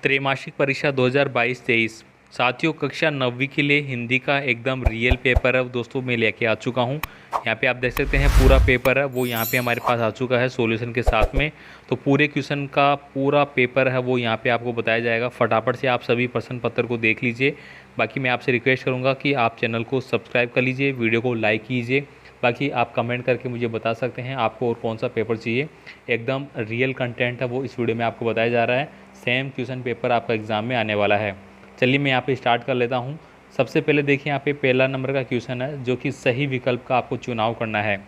त्रैमासिक परीक्षा 2022-23 साथियों कक्षा 9वीं के लिए हिंदी का एकदम रियल पेपर है दोस्तों मैं लेके आ चुका हूँ। यहाँ पे आप देख सकते हैं पूरा पेपर है वो यहाँ पे हमारे पास आ चुका है सॉल्यूशन के साथ में। तो पूरे क्वेश्चन का पूरा पेपर है वो यहाँ पे आपको बताया जाएगा। फटाफट से आप सभी प्रश्न पत्र को देख लीजिए। बाकी मैं आपसे रिक्वेस्ट करूँगा कि आप चैनल को सब्सक्राइब कर लीजिए, वीडियो को लाइक कीजिए। बाकी आप कमेंट करके मुझे बता सकते हैं आपको और कौन सा पेपर चाहिए। एकदम रियल कंटेंट है वो इस वीडियो में आपको बताया जा रहा है। सेम क्वेश्चन पेपर आपका एग्ज़ाम में आने वाला है। चलिए मैं यहाँ पे स्टार्ट कर लेता हूँ। सबसे पहले देखिए यहाँ पे पहला नंबर का क्वेश्चन है जो कि सही विकल्प का आपको चुनाव करना है।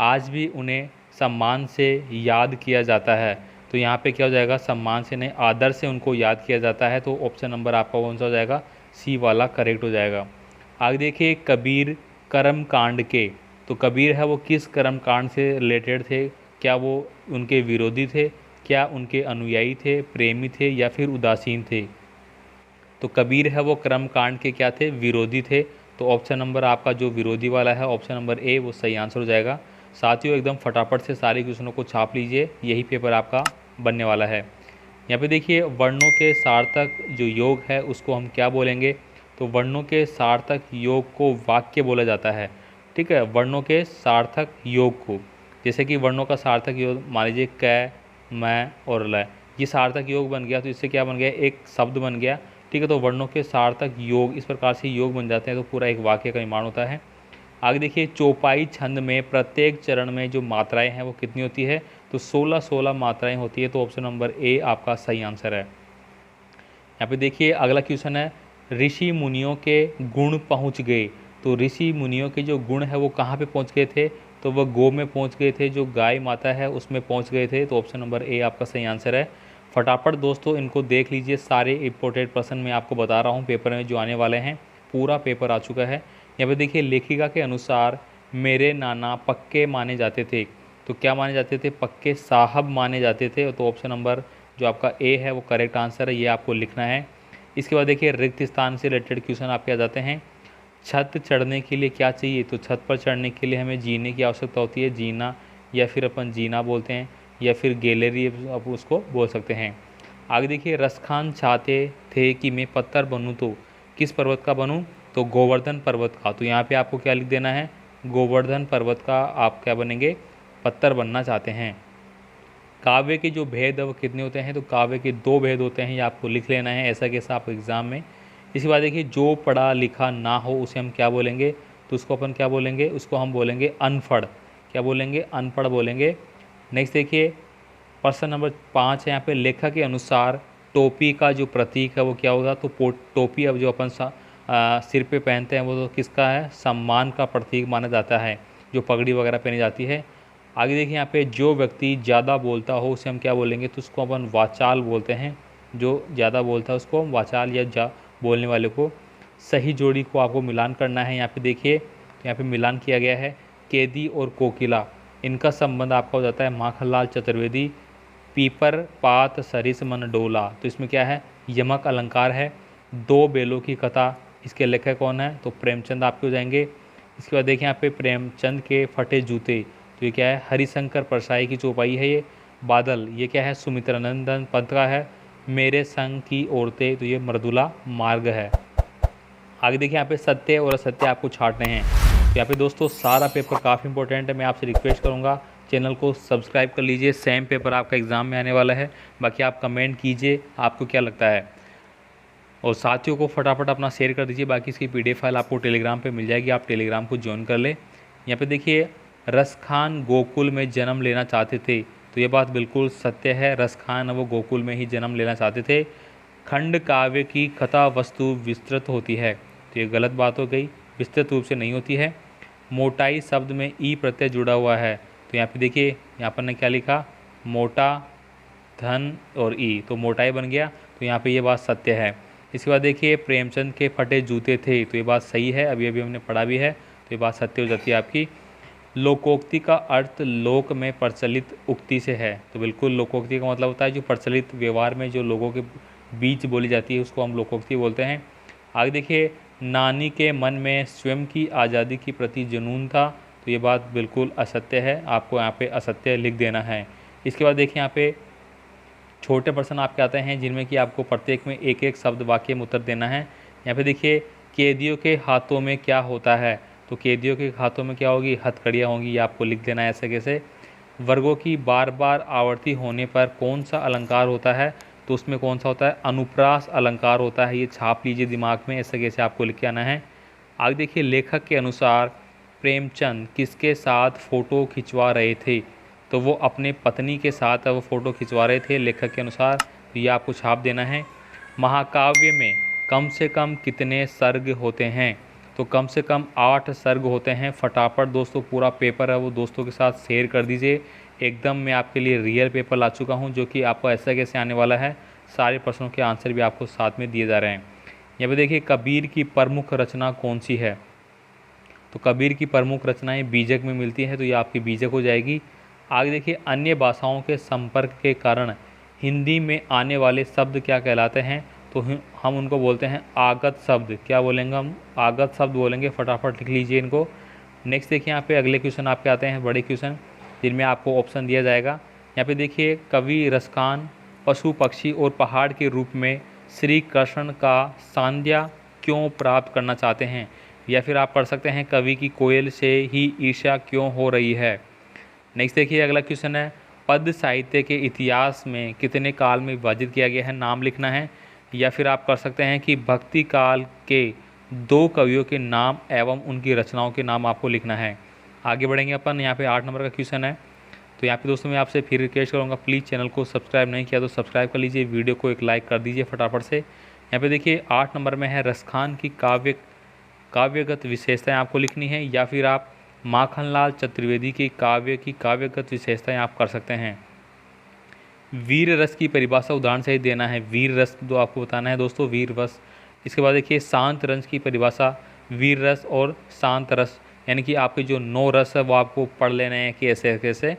आज भी उन्हें सम्मान से याद किया जाता है। तो यहाँ पे क्या हो जाएगा, सम्मान से नहीं आदर से उनको याद किया जाता है। तो ऑप्शन नंबर आपका कौन सा हो जाएगा, सी वाला करेक्ट हो जाएगा। आगे देखिए कबीर कर्म कांड के, तो कबीर है वो किस कर्म कांड से रिलेटेड थे। क्या वो उनके विरोधी थे, क्या उनके अनुयायी थे, प्रेमी थे या फिर उदासीन थे। तो कबीर है वो कर्म कांड के क्या थे, विरोधी थे। तो ऑप्शन नंबर आपका जो विरोधी वाला है ऑप्शन नंबर ए वो सही आंसर हो जाएगा। साथियों एकदम फटाफट से सारे क्वेश्चनों को छाप लीजिए, यही पेपर आपका बनने वाला है। यहाँ पे देखिए वर्णों के सार्थक जो योग है उसको हम क्या बोलेंगे। तो वर्णों के सार्थक योग को वाक्य बोला जाता है। ठीक है, वर्णों के सार्थक योग को, जैसे कि वर्णों का सार्थक योग मान लीजिए क, मैं और ल, ये सार्थक योग बन गया। तो इससे क्या बन गया, एक शब्द बन गया। ठीक है, तो वर्णों के सार्थक योग इस प्रकार से योग बन जाते हैं तो पूरा एक वाक्य का निर्माण होता है। आगे देखिए चौपाई छंद में प्रत्येक चरण में जो मात्राएं हैं वो कितनी होती है। तो 16 मात्राएं होती है। तो ऑप्शन नंबर ए आपका सही आंसर है। यहाँ पे देखिए अगला क्वेश्चन है ऋषि मुनियों के गुण पहुँच गए। तो ऋषि मुनियों के जो गुण है वो कहाँ पे पहुँच गए थे। तो वह गो में पहुँच गए थे, जो गाय माता है उसमें पहुँच गए थे। तो ऑप्शन नंबर ए आपका सही आंसर है। फटाफट दोस्तों इनको देख लीजिए, सारे इंपॉर्टेंट प्रश्न मैं आपको बता रहा हूँ पेपर में जो आने वाले हैं। पूरा पेपर आ चुका है। यहाँ पे देखिए लेखिका के अनुसार मेरे नाना पक्के माने जाते थे। तो क्या माने जाते थे, पक्के साहब माने जाते थे। तो ऑप्शन नंबर जो आपका ए है वो करेक्ट आंसर है, ये आपको लिखना है। इसके बाद देखिए रिक्त स्थान से रिलेटेड क्वेश्चन आपके आ जाते हैं। छत चढ़ने के लिए क्या चाहिए। तो छत पर चढ़ने के लिए हमें जीने की आवश्यकता होती है, जीना या फिर अपन जीना बोलते हैं या फिर गैलरी आप उसको बोल सकते हैं। आगे देखिए रसखान चाहते थे कि मैं पत्थर बनूं तो किस पर्वत का बनूं। तो गोवर्धन पर्वत का। तो यहाँ पे आपको क्या लिख देना है, गोवर्धन पर्वत का आप क्या बनेंगे, पत्थर बनना चाहते हैं। काव्य के जो भेद है वो कितने होते हैं। तो काव्य के 2 भेद होते हैं, ये आपको लिख लेना है ऐसा कैसा आप एग्ज़ाम में। इसके बाद देखिए जो पढ़ा लिखा ना हो उसे हम क्या बोलेंगे। तो उसको अपन क्या बोलेंगे, उसको हम बोलेंगे अनपढ़। क्या बोलेंगे, अनपढ़ बोलेंगे। नेक्स्ट देखिए प्रश्न नंबर 5 है यहाँ पे लेखक के अनुसार टोपी का जो प्रतीक है वो क्या होगा। तो टोपी अब जो अपन सिर पे पहनते हैं वो तो किसका है, सम्मान का प्रतीक माना जाता है, जो पगड़ी वगैरह पहनी जाती है। आगे देखिए यहाँ पे जो व्यक्ति ज़्यादा बोलता हो उसे हम क्या बोलेंगे। तो उसको अपन वाचाल बोलते हैं, जो ज़्यादा बोलता है उसको हम वाचाल या बोलने वाले को। सही जोड़ी को आपको मिलान करना है। यहाँ पे देखिए यहाँ पे मिलान किया गया है, कैदी और कोकिला इनका संबंध आपका हो जाता है माखनलाल चतुर्वेदी। पीपर पात सरिस मन डोला, तो इसमें क्या है, यमक अलंकार है। 2 बेलों की कथा, इसके लेखक कौन है। तो प्रेमचंद आपके हो जाएंगे। इसके बाद देखिए यहाँ पे प्रेमचंद के फटे जूते, तो ये क्या है, हरिशंकर परसाई की चौपाई है ये। बादल ये क्या है, सुमित्रानंदन पंत का है। मेरे संग की औरतें, तो ये मृदुला मार्ग है। आगे देखिए यहाँ पे सत्य और असत्य आपको छांटने हैं। तो यहाँ पे दोस्तों सारा पेपर काफ़ी इंपॉर्टेंट है, मैं आपसे रिक्वेस्ट करूँगा चैनल को सब्सक्राइब कर लीजिए। सेम पेपर आपका एग्ज़ाम में आने वाला है। बाकी आप कमेंट कीजिए आपको क्या लगता है, और साथियों को फटाफट अपना शेयर कर दीजिए। बाकी इसकी PDF फाइल आपको टेलीग्राम पे मिल जाएगी, आप टेलीग्राम को ज्वाइन कर लें। यहाँ पे देखिए रसखान गोकुल में जन्म लेना चाहते थे, तो ये बात बिल्कुल सत्य है, रसखान वो गोकुल में ही जन्म लेना चाहते थे। खंड काव्य की कथा वस्तु विस्तृत होती है, तो ये गलत बात हो गई, विस्तृत रूप से नहीं होती है। मोटाई शब्द में ई प्रत्यय जुड़ा हुआ है, तो यहाँ पे देखिए यहाँ पर ने क्या लिखा, मोटा धन और ई, तो मोटाई बन गया। तो यहाँ पे ये बात सत्य है। इसके बाद देखिए प्रेमचंद के फटे जूते थे, तो ये बात सही है, अभी अभी हमने पढ़ा भी है, तो ये बात सत्य हो जाती है आपकी। लोकोक्ति का अर्थ लोक में प्रचलित उक्ति से है, तो बिल्कुल लोकोक्ति का मतलब होता है जो प्रचलित व्यवहार में जो लोगों के बीच बोली जाती है उसको हम लोकोक्ति बोलते हैं। आगे देखिए नानी के मन में स्वयं की आज़ादी के प्रति जुनून था, तो ये बात बिल्कुल असत्य है, आपको यहाँ पे असत्य लिख देना है। इसके बाद देखिए यहाँ पे छोटे प्रश्न आपके आते हैं जिनमें कि आपको प्रत्येक में एक एक शब्द वाक्य में उत्तर देना है। यहाँ पे देखिए, कैदियों के हाथों में क्या होता है, तो कैदियों के हाथों में क्या होगी, हथकड़ियाँ होंगी, ये आपको लिख देना है ऐसे कैसे। वर्गों की बार बार आवर्ती होने पर कौन सा अलंकार होता है, तो उसमें कौन सा होता है, अनुप्रास अलंकार होता है, ये छाप लीजिए दिमाग में, ऐसे कैसे आपको लिख के आना है। आगे देखिए, लेखक के अनुसार प्रेमचंद किसके साथ फ़ोटो खिंचवा रहे थे, तो वो अपने पत्नी के साथ वो फ़ोटो खिंचवा रहे थे लेखक के अनुसार, तो ये आपको छाप देना है। महाकाव्य में कम से कम कितने सर्ग होते हैं, तो कम से कम 8 सर्ग होते हैं। फटाफट दोस्तों पूरा पेपर है वो दोस्तों के साथ शेयर कर दीजिए। एकदम मैं आपके लिए रियल पेपर ला चुका हूँ जो कि आपको ऐसा कैसे आने वाला है, सारे प्रश्नों के आंसर भी आपको साथ में दिए जा रहे हैं। यहाँ पे देखिए, कबीर की प्रमुख रचना कौन सी है, तो कबीर की प्रमुख रचनाएं बीजक में मिलती हैं, तो ये आपकी बीजक हो जाएगी। आगे देखिए, अन्य भाषाओं के संपर्क के कारण हिंदी में आने वाले शब्द क्या कहलाते हैं, तो हम उनको बोलते हैं आगत शब्द। क्या बोलेंगे हम, आगत शब्द बोलेंगे। फटाफट लिख लीजिए इनको। नेक्स्ट देखिए, यहाँ पे अगले क्वेश्चन आपके आते हैं बड़े क्वेश्चन, जिनमें आपको ऑप्शन दिया जाएगा। यहाँ पे देखिए, कवि रसखान पशु पक्षी और पहाड़ के रूप में श्री कृष्ण का सांध्या क्यों प्राप्त करना चाहते हैं, या फिर आप पढ़ सकते हैं कवि की कोयल से ही ईर्ष्या क्यों हो रही है। नेक्स्ट देखिए, अगला क्वेश्चन है, पद्य साहित्य के इतिहास में कितने काल में विभाजित किया गया है, नाम लिखना है। या फिर आप कर सकते हैं कि भक्ति काल के 2 कवियों के नाम एवं उनकी रचनाओं के नाम आपको लिखना है। आगे बढ़ेंगे अपन, यहाँ पे 8 नंबर का क्वेश्चन है। तो यहाँ पे दोस्तों मैं आपसे फिर रिक्वेस्ट करूँगा, प्लीज़ चैनल को सब्सक्राइब नहीं किया तो सब्सक्राइब कर लीजिए, वीडियो को एक लाइक कर दीजिए फटाफट से। यहाँ पे देखिए 8 नंबर में है, रसखान की काव्यगत विशेषताएं आपको लिखनी है, या फिर आप माखनलाल चतुर्वेदी की काव्यगत विशेषताएं आप कर सकते हैं। वीर रस की परिभाषा उदाहरण सहित देना है, वीर रस जो आपको बताना है दोस्तों, वीर रस। इसके बाद देखिए, शांत रस की परिभाषा, वीर रस और शांत रस, यानी कि आपके जो 9 रस है वो आपको पढ़ लेने हैं कि ऐसे कैसे।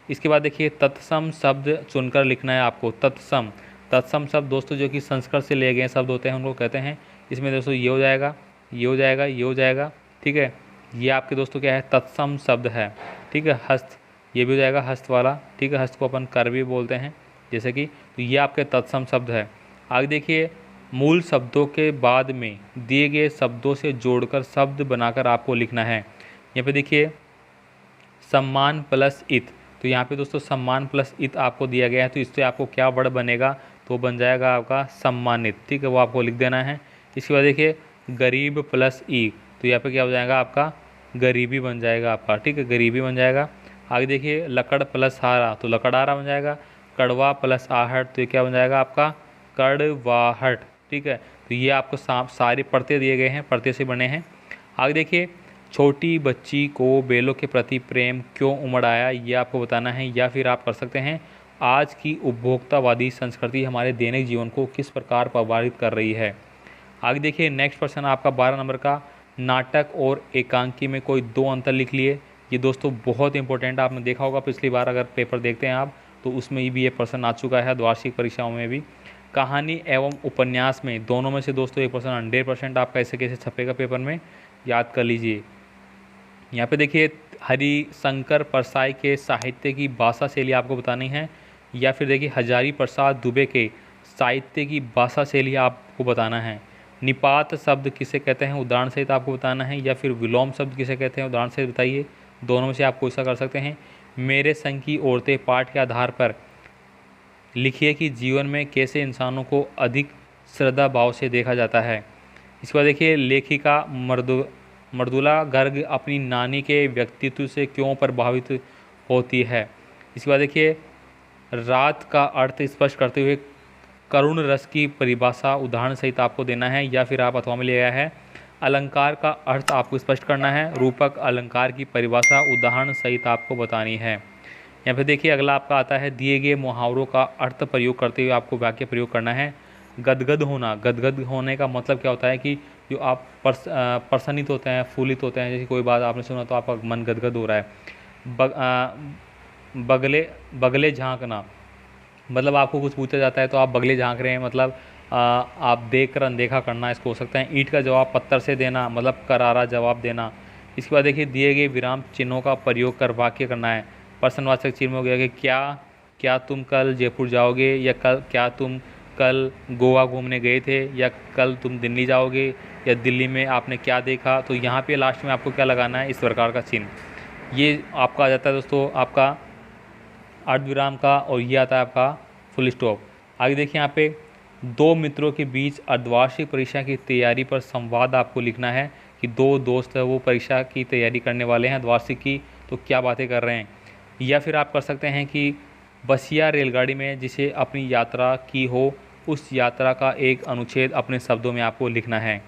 इसके बाद देखिए, तत्सम शब्द चुनकर लिखना है आपको। तत्सम शब्द दोस्तों जो कि संस्कृत से लिए गए शब्द होते हैं उनको कहते हैं। इसमें दोस्तों ये हो जाएगा, ये हो जाएगा, ये हो जाएगा, ठीक है। ये आपके दोस्तों क्या है, तत्सम शब्द है, ठीक है। हस्त, ये भी हो जाएगा हस्त वाला, ठीक है। हस्त को अपन कर भी बोलते हैं जैसे कि, तो ये आपके तत्सम शब्द है। आगे देखिए, मूल शब्दों के बाद में दिए गए शब्दों से जोड़कर शब्द बनाकर आपको लिखना है। यहाँ पे देखिए, सम्मान प्लस इत, तो यहाँ पे दोस्तों सम्मान प्लस इत आपको दिया गया है, तो इससे आपको क्या वर्ड बनेगा, तो बन जाएगा आपका सम्मानित, ठीक है, वो आपको लिख देना है। इसके बाद देखिए, गरीब प्लस ई, तो यहाँ पे क्या हो जाएगा आपका गरीबी बन जाएगा आपका, ठीक है, गरीबी बन जाएगा। आगे देखिए, लकड़ प्लस हारा, तो लकड़हारा बन जाएगा। कड़वा प्लस आहट, तो ये क्या बन जाएगा आपका कड़वाहट, ठीक है। तो ये आपको सारे पढ़ते दिए गए हैं, पढ़ते से बने हैं। आगे देखिए, छोटी बच्ची को बेलों के प्रति प्रेम क्यों उमड़ आया, ये आपको बताना है। या फिर आप कर सकते हैं, आज की उपभोक्तावादी संस्कृति हमारे दैनिक जीवन को किस प्रकार प्रभावित कर रही है। आगे देखिए, नेक्स्ट प्रश्न आपका 12 नंबर का, नाटक और एकांकी में कोई 2 अंतर लिख लिए। ये दोस्तों बहुत इंपॉर्टेंट, आपने देखा होगा पिछली बार अगर पेपर देखते हैं आप, तो उसमें भी ये प्रश्न आ चुका है, वार्षिक परीक्षाओं में भी। कहानी एवं उपन्यास में दोनों में से दोस्तों एक प्रश्न 100% आपका ऐसे कैसे छपेगा पेपर में, याद कर लीजिए। यहाँ पे देखिए, हरिशंकर परसाई के साहित्य की भाषा शैली आपको बतानी है। या फिर देखिए, हजारी प्रसाद दुबे के साहित्य की भाषा शैली आपको बताना है। निपात शब्द किसे कहते हैं, उदाहरण सहित आपको बताना है। या फिर विलोम शब्द किसे कहते हैं, उदाहरण सहित बताइए। दोनों में से आप कोई सा कर सकते हैं। मेरे संग की औरतें पाठ के आधार पर लिखिए कि जीवन में कैसे इंसानों को अधिक श्रद्धा भाव से देखा जाता है। इसके बाद देखिए, लेखिका मृदुला गर्ग अपनी नानी के व्यक्तित्व से क्यों प्रभावित होती है। इसके बाद देखिए, रात का अर्थ स्पष्ट करते हुए करुण रस की परिभाषा उदाहरण सहित आपको देना है। या फिर आप अथवा में ले आया है, अलंकार का अर्थ आपको स्पष्ट करना है। रूपक अलंकार की परिभाषा उदाहरण सहित आपको बतानी है। यहाँ पे देखिए, अगला आपका आता है, दिए गए मुहावरों का अर्थ प्रयोग करते हुए आपको वाक्य प्रयोग करना है। गदगद होना, गदगद होने का मतलब क्या होता है कि जो आप प्रसन्नित होते हैं, फूलित होते हैं, जैसे कोई बात आपने सुना तो आपका मन गदगद हो रहा है। बगले झांकना, मतलब आपको कुछ पूछा जाता है तो आप बगले झांक रहे हैं, मतलब आप देख कर अनदेखा करना, इसको हो सकता है। ईंट का जवाब पत्थर से देना, मतलब करारा जवाब देना। इसके बाद देखिए, दिए गए विराम चिन्हों का प्रयोग कर वाक्य करना है। प्रश्नवाचक चिन्ह हो गया कि क्या क्या तुम कल जयपुर जाओगे, या क्या तुम कल गोवा घूमने गए थे, या कल तुम दिल्ली जाओगे, या दिल्ली में आपने क्या देखा। तो यहाँ पे लास्ट में आपको क्या लगाना है, इस प्रकार का चिन्ह। ये आपका आ जाता है दोस्तों आपका अर्धविराम का, और ये आता है आपका फुल स्टॉप। आगे देखिए यहाँ पे दो मित्रों के बीच अर्धवार्षिक परीक्षा की तैयारी पर संवाद आपको लिखना है कि दो दोस्त है वो परीक्षा की तैयारी करने वाले हैं अर्धवार्षिक की, तो क्या बातें कर रहे हैं। या फिर आप कर सकते हैं कि बसिया रेलगाड़ी में जिसे अपनी यात्रा की हो, उस यात्रा का एक अनुच्छेद अपने शब्दों में आपको लिखना है।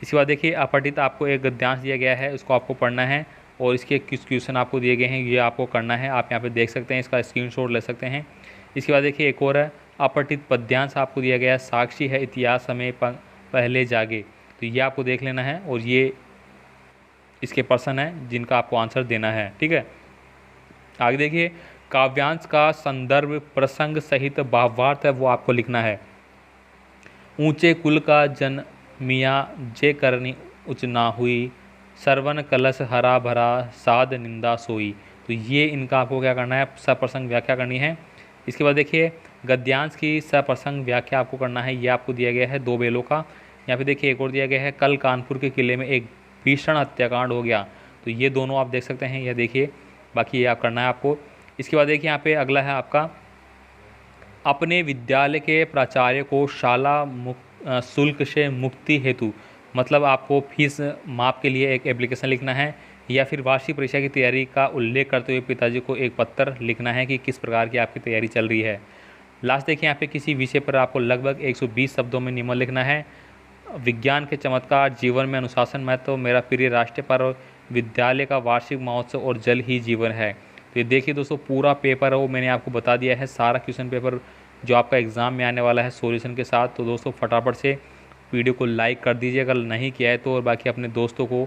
इसके बाद देखिए अपठित आपको एक गद्यांश दिया गया है, उसको आपको पढ़ना है, और इसके कुछ क्वेश्चन आपको दिए गए हैं, ये आपको करना है। आप यहाँ पे देख सकते हैं, इसका स्क्रीनशॉट ले सकते हैं। इसके बाद देखिए एक और है अपठित पद्यांश आपको दिया गया है, साक्षी है इतिहास हमें पहले जागे, तो ये आपको देख लेना है, और ये इसके पर्सन हैं जिनका आपको आंसर देना है। ठीक है, आगे देखिए काव्यांश का संदर्भ प्रसंग सहित भावार्थ है वो आपको लिखना है। ऊंचे कुल का जन मियाँ जे करनी उच ना हुई, सरवन कलश हरा भरा साध निंदा सोई, तो ये इनका आपको क्या करना है, सप्रसंग व्याख्या करनी है। इसके बाद देखिए गद्यांश की सप्रसंग व्याख्या आपको करना है, ये आपको दिया गया है दो बेलों का। यहाँ पे देखिए एक और दिया गया है कल कानपुर के किले में एक भीषण हत्याकांड हो गया, तो ये दोनों आप देख सकते हैं, यह देखिए, बाकी ये आप करना है आपको। इसके बाद देखिए यहाँ पे अगला है आपका अपने विद्यालय के प्राचार्य को शाला शुल्क से मुक्ति हेतु, मतलब आपको फीस माफ के लिए एक एप्लीकेशन लिखना है, या फिर वार्षिक परीक्षा की तैयारी का उल्लेख करते हुए पिताजी को एक पत्र लिखना है कि किस प्रकार की आपकी तैयारी चल रही है। लास्ट देखिए यहाँ पे किसी विषय पर आपको लगभग 120 शब्दों में निबंध लिखना है। विज्ञान के चमत्कार, जीवन में अनुशासन महत्व, मेरा प्रिय राष्ट्रीय पर्व, विद्यालय का वार्षिक महोत्सव और जल ही जीवन है। तो ये देखिए दोस्तों पूरा पेपर है वो मैंने आपको बता दिया है, सारा क्वेश्चन पेपर जो आपका एग्ज़ाम में आने वाला है सॉल्यूशन के साथ। तो दोस्तों फटाफट से वीडियो को लाइक कर दीजिए अगर नहीं किया है तो, और बाकी अपने दोस्तों को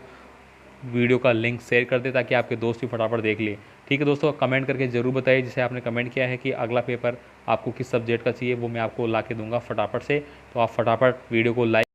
वीडियो का लिंक शेयर कर दे ताकि आपके दोस्त भी फटाफट देख लिए। ठीक है दोस्तों, कमेंट करके ज़रूर बताइए जैसे आपने कमेंट किया है कि अगला पेपर आपको किस सब्जेक्ट का चाहिए, वो मैं आपको ला के दूंगा फटाफट से। तो आप फटाफट वीडियो को लाइक